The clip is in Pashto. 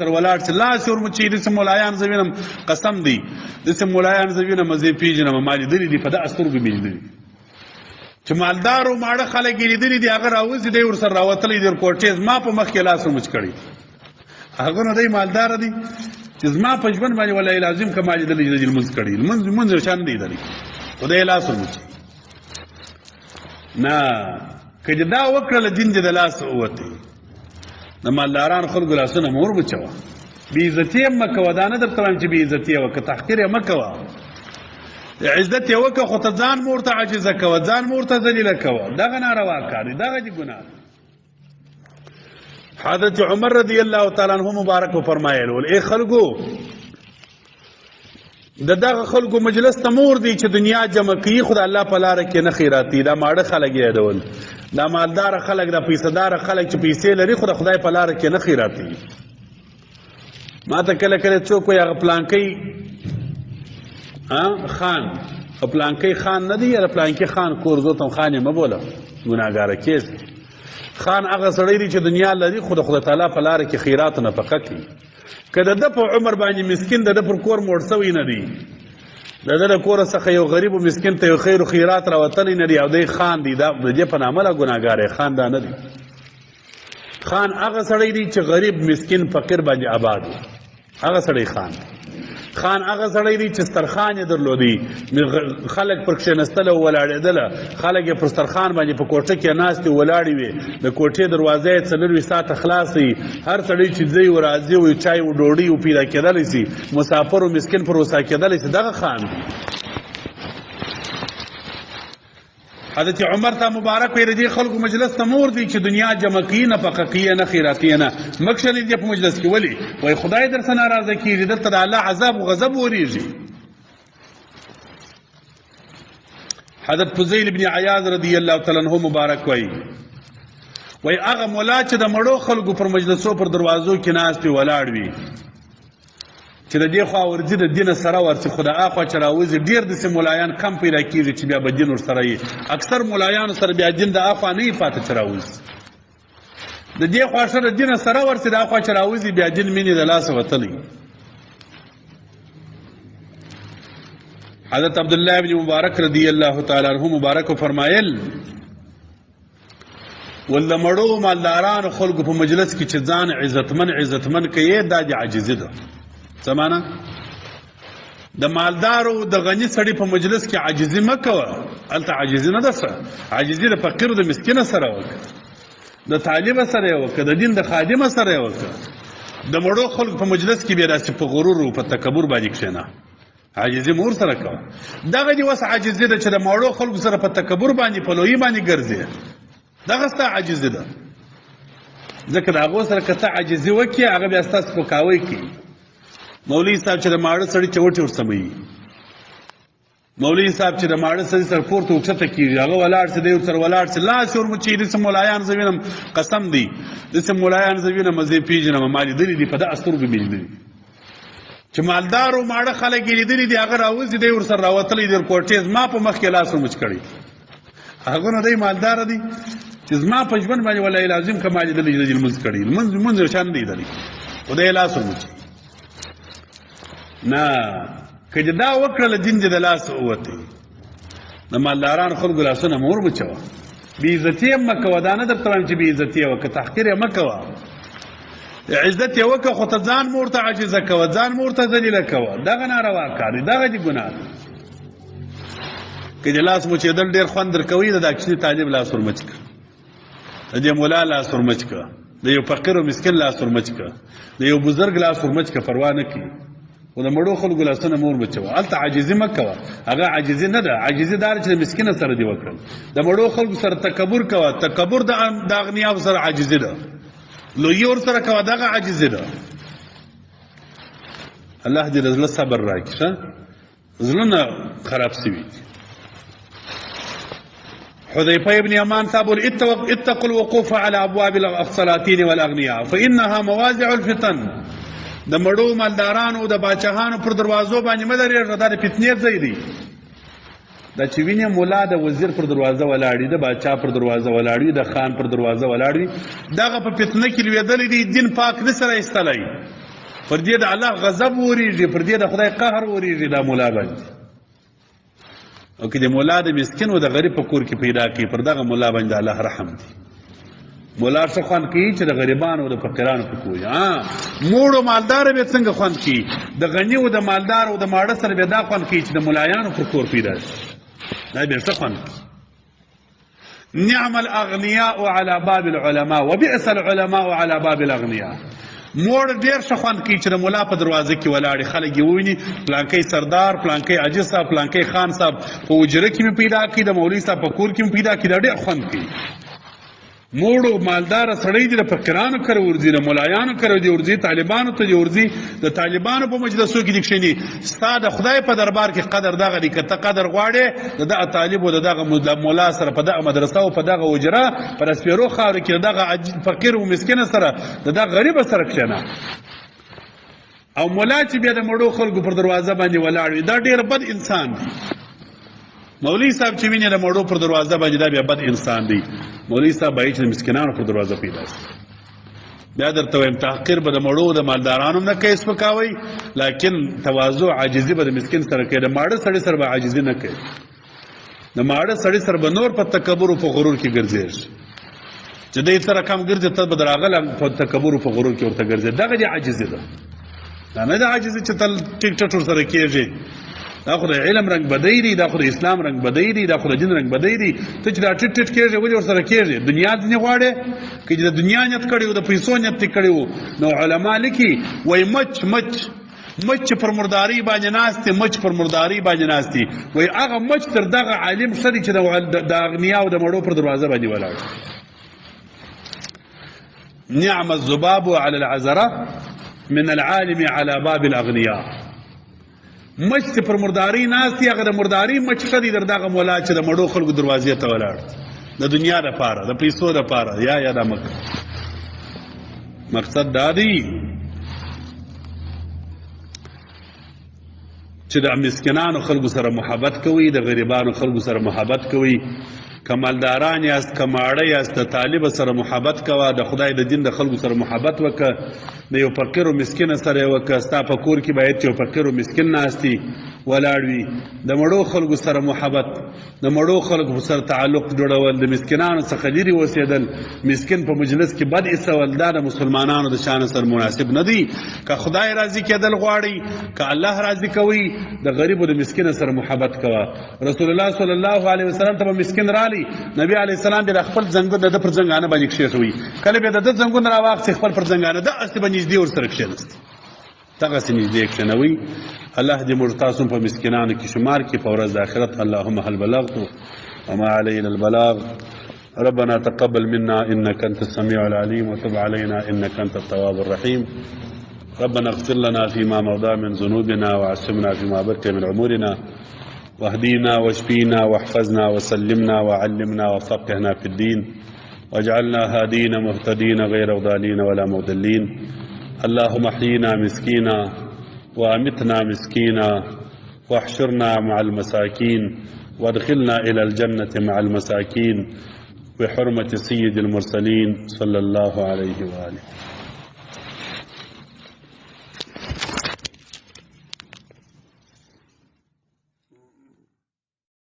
تر ولاړ چې لاس ورمچي داسې ملایان زه وینم قسم دی داسې ملایان زه وینم زه یې پېژنم ما لیدلي دي په دغه سترګو مې لیدلي چې مالدارو ماړه خلک یې لیدلي دي هغه راوځي دی ورسره راوتلی دی کوټې زما په مخ کې لاس ورمچ کړی هغه نو دی مالداره دي چې زما په ژوند باندې والله لازم که ما لیدلی دی لمونځ کړی لمونځ شان دی لیدلی خدای لاس ورمچي نه که دې دا وکړله دین دې د لاس ووتی د مالدارانو خلکو لاسونه مه ورمچوه بېعزتي یې مه کوه دا نه درته وایم چې بېعزتي یې وکړه تحقیر یې مه کوه عزت یې وکړه خو ته ځان مه ورته عاجزه کوه ځان مه ورته ذلیله کوه دغه ناروا کار دی دغه دي ګناه حضرت عمر رضی الله تعالی عنہ مبارک وفرمایل ول ای خلکو د دغه خلکو مجلس ته مور دی چې دنیا جمع کوي خو د الله په لاره کې نه خیراتي دا ماړه خلک یې یادول دا مالدار خلک دا پیسهدار خلک چې پیسې لري خو د خدای په لاره کې نه خیراتي ما ته کله کله څوک وایي هغه پلانکی خان پلانکی خان نه دی یا پلانکی خان کور زو تم خان یې مه بوله ګناهګاره کیس خان هغه سړی دی چې دنیا لري خو د خدای تعالی په لاره کې خیرات نفقه کوي که د ده په عمر باندې مسکین د ده پر کور موړ سوی نه دی د ده د کوره څخه یو غریب و مسکین ته یو خیر و خیرات راوتلی نه دی او دی خان دی دا د دې په نامه له ګناهګار خان دا نه دی خان هغه سړی دی چې غریب مسکین فقیر باندې آباد دی هغه سړی خان هغه سړی دی چې سترخان یې درلودي خلک پر کښېنستله او ولاړېدله خلک یې پر سترخان باندې په کوټه کې ناستې ولاړې وې د کوټې دروازه یې 24 ساعته خلاصه وي هر سړی چې ځي و راځي و چای و ډوډۍ و پیدا کېدلی سي مسافر و مسکین پر وسا کېدلی سي دغه خان دی حضرت عمر ته مبارک وی د دې خلکو مجلس ته مور دی چې دنیا جمع کوي نفقه کوي نه خیراتي نه مکشلی دی په مجلس کې ولي وای خدای در څه ناراضه کیږي دلته د الله عذاب و غضب وریږي حضرت فضیل ابن عیاض رضی الله تعالی عنہ مبارک وای هغه مولا چې د مړو خلکو پر مجلسو پر دروازو کې ناست وي ولاړ وي چې د دې خوا ورځي د دین سره ورسي خو د اخوا چې راوځي ډېر داسې ملایان کم پیدا کېږي چې بیا به دین ورسره وي اکثر ملایانو سره بیا دین د اخوا نه وي پاته چې راوځي د دې خوا ښه د دین سره ورسي د اخوا چې راوځي بیا دین مینې د لاسه وتلی حضرت عبدالله ابن مبارک رضی الله تعالی عنہ مبارک فرمایل ول مړو مالدارانو خلکو په مجلس کې چې ځان عزتمن کوي دا د عاجزي ده سمانا د مالدارو د غني سړي په مجلس کې عاجزي مه کوه هلته عاجزي نه ده څه عاجزي د فقیر د مسکینه سره وکړه د طالبه سره یې وکړه د دین د خادمه سره یې وکړه د مړو خلکو په مجلس کې بیا داسې په غرور او په تکبر باندې کښېنه عاجزي مور سره کوه دغه دې اوس عاجزي ده چې د مړو خلکو سره په تکبر باندې په لویي باندې ګرځې دغه ستا عاجزي ده ځکه د هغو سره که ته عاجزي وکړې هغه بیا ستا سپکاوی کوي مولوي صاحب چې د ماړه سړي چوټې ورسموي مولوي صاحب چې د ماړه سړي سره پورته اوکښته کېږي هغه ولاړ شي دی ورسره ولاړ شي لاس یې ورمچوي داسې ملایان زه وینم قسم دی داسې ملایان زه وینم زه یې پېژنم ما لیدلي دي په دغه سترګو مې لیدلي چې مالدارو ماړه خلک یې لیدلي دي هغه راوځي دی ورسره راوتلی دی کوټې زما په مخ کې لاس ورمچ کړی هغه نو دی مالداره دي چې زما په ژوند باندې والله لازم که ما لیدلی دی لمونځ کړی لمونځ شان دی لیدلی خدای لاس ورمچوي نه که دې دا وکړله دین دې د لاس ووتی د مالدارانو خلکو لاسونه مه ورمچوه بېعزتي یې مه کوه دا نه درته وایم چې بېعزتي یې وکړه تحقیر یې مه کوه عزت یې وکړه خو ته ځان مه ورته عاجزه کوه ځان مه ورته ذلیله کوه دغه ناروا کار دی دغه دي ګناه که دې لاس مچېدل ډېر خوند در کوي د دا کوچني طالب لاس ورمچ کړه د دې ملا لاس ورمچ کړه د یو فقیر و مسکین لاس ورمچ کړه د یو بزرګ لاس ورمچ کړه پروا نه کوي خو د مړو خلکو لاسونه مه ورمچوه هلته عاجزي مه کوه هغه عاجزي نه ده عاجزي دا چې د مسکینه سره دې وکړل د مړو خلکو سره تکبر کوه تکبر د اغنیاو سره عاجزي ده لویي ورسره کوه دغه عاجزي ده الله دې د زړه صبر راکړي ښه زړونه خراب سوي حذيفة ابن يمان صاحب اتقوا الوقوف على ابواب السلاطين والاغنياء فانها مواضع الفتن د مړو مالدارانو د باچاهانو پر دروازو باندې مه درېږه دا د فتنې ځای دی دا چې وینې ملا د وزیر پر دروازه ولاړ وي د باچا پر دروازه ولاړ وي د خان پر دروازه ولاړ وي دغه په فتنه کې لوېدلی دی دین پاک نه سره ایستلی پر دې د الله غضب وریږي، پر دې د خدای قهر وریږي دا مولا باندې. او که د مولا د مسکین او د غریب په کور کې پیدا کړي، پر دغه مولا باندې الله رحم دی. مولا څه خوند کوي چې د غریبانو او د فقیرانو په کور موړ او مالدار به څنګه خوند کوي، د غني او د مالدار او د ماړه سره به دا خوند کوي چې د ملایانو په کور پیدا شي. دا به څه خوند کوي. نعم الاغنیاء على باب العلماء وبئس العلماء على باب الاغنیاء. موړ ډیر ښه خوند کوي چې د مولا په دروازه کې ولاړې خلک یې وویني، پلانکی سردار، پلانکی عاجز صاحب، پلانکی خان صاحب په حجره کې مې پیدا کړي، د مولوي صاحب په کور کې مې پیدا کړي. دا ډېر خوند کوي. موړو مالدار سړی دی، د فقیرانو کره ورځي، د ملایانو کره دی ورځي، طالبانو ته دی ورځي، د طالبانو په مجلسو کې دی کښېني. ستا د خدای په دربار کې قدر دغه دی. که ته قدر غواړې د دغه طالب او د دغه مولا سره په دغه مدرسه او په دغه حجره په رسپېرو خاورو کې د دغه فقیر او مسکینه سره د دغه غریبه سره کښېنه. او مولا چې بیا د مړو خلکو پر دروازه باندې ولاړ وي، دا ډېر بد انسان دی. مولوی صاحب چې ویني د مړو پر دروازه باندې، دا بیا بد انسان دی. مولوی صاحب باید چې د مسکینانو پر دروازه پیدا شي. بیا درته وایم تحقیر به د مړو د مالدارانو نه کوي، سپکاوی، لیکن تواضع عاجزي به د مسکین سره کوي. د ماړه سړي سره به عاجزي نه کوي. د ماړه سړي سره به نور په تکبر او په غرور کې ګرځېږي. چې دی سره کم ګرځي، ته به د راغله په تکبر او په غرور کې ورته ګرځې. دغه دې عاجزي ده. دا نه د عاجزي چې تل ټیک ټټ ورسره کېږي. دا خو د علم رنګ بدی دی، دا خو د اسلام رنګ بدی دی، دا خو د دین رنګ بدی دی. ته چې دا ټټ ټټ کېږي ولې ورسره کېږي؟ دنیا ځینې غواړې. که چې د دنیا نیت کړی و، د پیسو نیت دې کړی و، نو علما لیکي وایي مچ چې پر مرداري باندې ناست دی، مچ پر مرداري باندې ناست دی، وایي هغه مچ تر دغه عالم ښه دی چې د اغنیا او د مړو پر دروازه باندې ولاړ. نعم الذباب على العذره من العالم على باب الاغنیاء. مچ چې پر مرداري ناست دی، هغه د مرداري مچ ښه دی در دغه مولا چې د مړو خلکو دروازې ته ولاړ د دنیا دپاره، د پیسو دپاره. یا دا مقصد دا دی چې د مسکینانو خلکو سره محبت کوئ، د غریبانو خلکو سره محبت کوئ. که مالداران یاست، که ماړه یاست، د طالب سره محبت کوه، د خدای د دین د خلکو سره محبت وکړه، د یو فقیر او مسکین سره یې وکړه. ستا په کور کې باید یو فقیر او مسکین ناستي ولاړ وي. د مړو خلکو سره محبت، د مړو خلکو سره تعلق جوړول، د مسکینانو څخه لرې اوسېدل، مسکین په مجلس کې بد ایسول، دا د مسلمانانو د شان سره مناسب نه دی. که خدای راضي کېدل غواړي، که الله راضي کوي، د غریب او د مسکین سره محبت کوه. رسول الله صلی الله علیه وسلم ته مسکین رالی، نبی علیه السلام به خپل زنګون د پر زنګانه باندې کښېښوي. کله به د زنګون راواخلي خپل پر زنګانه د استه باندې نږدې ورسره کښېناست، دغسې نږدې کښېنوي. الله دې موږ تاسو په مسکینانو کې شمار کړي په ورځ د آخرت. اللهم هل بلغت وما علينا البلاغ. ربنا تقبل منا إنك أنت السميع العليم وتب علينا إنك أنت التواب الرحيم. ربنا اغفر لنا فيما مضى من ذنوبنا وعصمنا فيما بقي من عمرنا واهدينا واشفينا واحفظنا وسلمنا وعلمنا وفقهنا في الدين واجعلنا هادين مهتدين غير ضالين ولا مضلين. اللهم احينا مسكينا وامتنا مسكينا واحشرنا مع المساكين وادخلنا إلى الجنة مع المساكين بحرمة سيد المرسلين صلى الله عليه وآله.